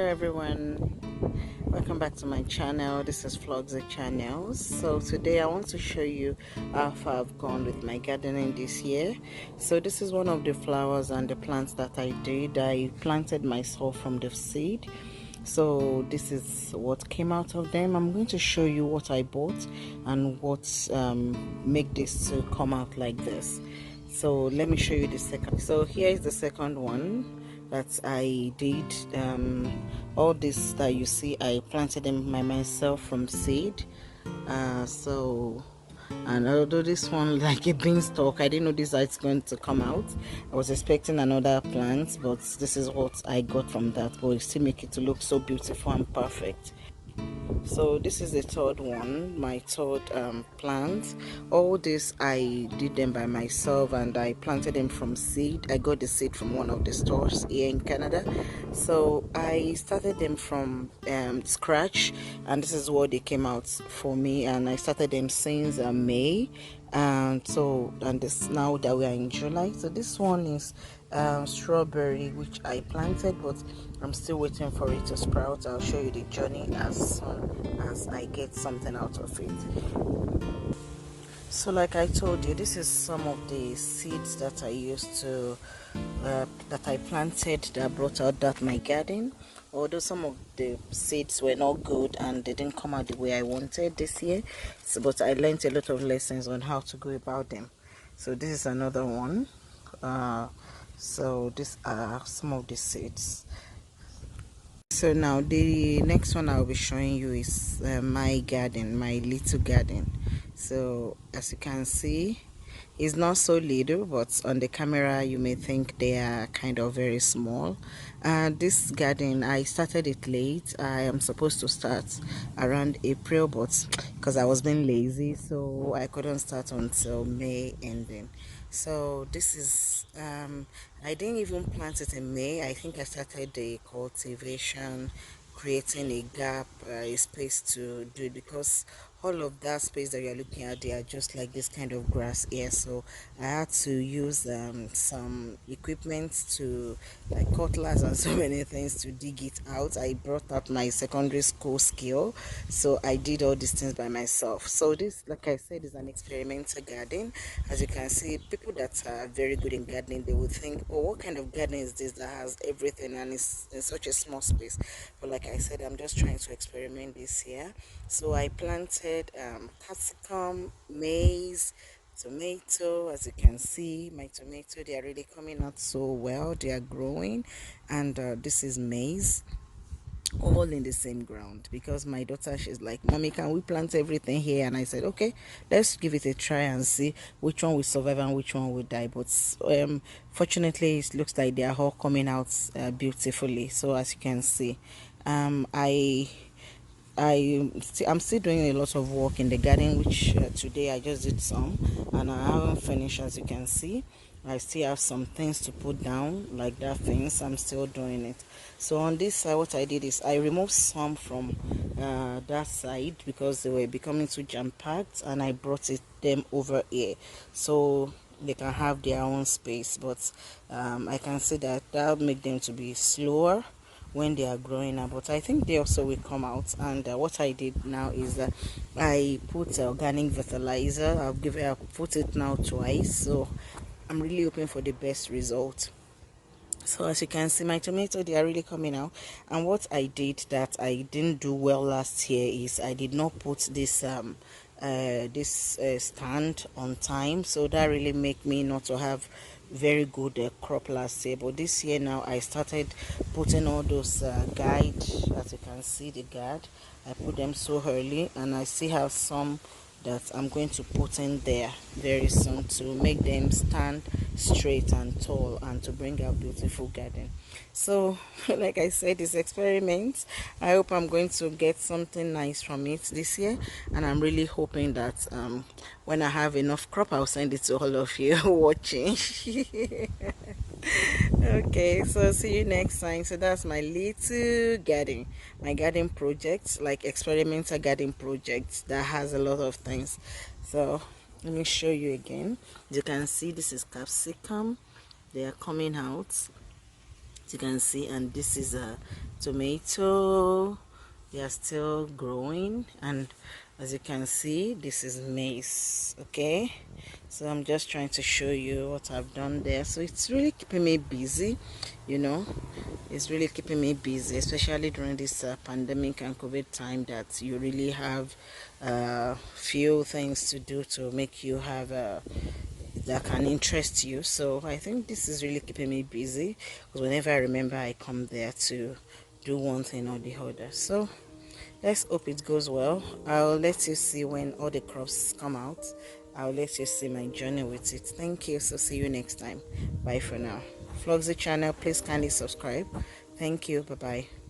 Hello everyone, welcome back to my channel. This is Vlogs channel. So today I want to show you how far I've gone with my gardening this year. So this is one of the flowers and the plants that I planted myself from the seed. So this is what came out of them. I'm going to show you what I bought and what make this to come out like this. So let me show you the second. So here is the second one that I did. All this that you see, I planted them by myself from seed. And although this one like a beanstalk, I didn't know this it's going to come out. I was expecting another plant, but this is what I got from that. But it still make it to look so beautiful and perfect. So this is the third one, my third plant. All this I did them by myself, and I planted them from seed. I got the seed from one of the stores here in Canada. So I started them from scratch, and this is what they came out for me. And I started them since May, and this now that we are in July. So this one is strawberry, which I planted, but I'm still waiting for it to sprout. I'll show you the journey as soon as I get something out of it. So like I told you, this is some of the seeds that I used to that I planted that brought out that my garden. Although some of the seeds were not good and they didn't come out the way I wanted this year, but I learned a lot of lessons on how to go about them. So this is another one. So these are some of the seeds. So now the next one I'll be showing you is my garden, my little garden. So as you can see, it's not so little, but on the camera you may think they are kind of very small. This garden, I started it late. I am supposed to start around April, but because I was being lazy, so I couldn't start until May ending. So this is I didn't even plant it in May. I think I started the cultivation, creating a gap, a space to do it, because all of that space that you're looking at, they are just like this kind of grass here. So I had to use some equipment to, like cutlass and so many things, to dig it out. I brought out my secondary school skill, so I did all these things by myself. So this, like I said, is an experimental garden. As you can see, people that are very good in gardening, they would think, oh, what kind of garden is this that has everything and it's in such a small space? But like I said, I'm just trying to experiment this year. So I planted capsicum, maize, tomato. As you can see, my tomato, they are really coming out so well. They are growing. And this is maize, all in the same ground, because my daughter, she's like, mommy, can we plant everything here? And I said, okay, let's give it a try and see which one will survive and which one will die. But fortunately, it looks like they are all coming out beautifully. So as you can see, I'm still doing a lot of work in the garden, which today I just did some, and I haven't finished. As you can see, I still have some things to put down, like that things. I'm still doing it. So on this side, what I did is I removed some from that side because they were becoming too jam-packed, and I brought them over here so they can have their own space. But I can see that that'll make them to be slower when they are growing up, but I think they also will come out. And what I did now is that I put organic fertilizer. I put it now twice, so I'm really hoping for the best result. So as you can see, my tomato, they are really coming out. And what I did that I didn't do well last year is I did not put this stand on time, so that really make me not to have very good crop last year. But this year now I started putting all those guide. As you can see, the guide, I put them so early, and I still have some that I'm going to put in there very soon to make them stand straight and tall and to bring out beautiful garden. So like I said, this experiment, I hope I'm going to get something nice from it this year, and I'm really hoping that when I have enough crop, I'll send it to all of you watching. Okay, so see you next time. So that's my little garden, my garden project, like experimental garden project that has a lot of things. So let me show you again. You can see this is capsicum, they are coming out, as you can see, and this is tomato. They are still growing, and as you can see, this is maize. Okay, so I'm just trying to show you what I've done there. So it's really keeping me busy, you know. It's really keeping me busy, especially during this pandemic and COVID time, that you really have few things to do to make you have that can interest you. So I think this is really keeping me busy, because whenever I remember, I come there to do one thing or the other. So let's hope it goes well. I'll let you see when all the crops come out. I'll let you see my journey with it. Thank you. So see you next time. Bye for now. Vlogsy channel, please kindly subscribe. Thank you. Bye bye.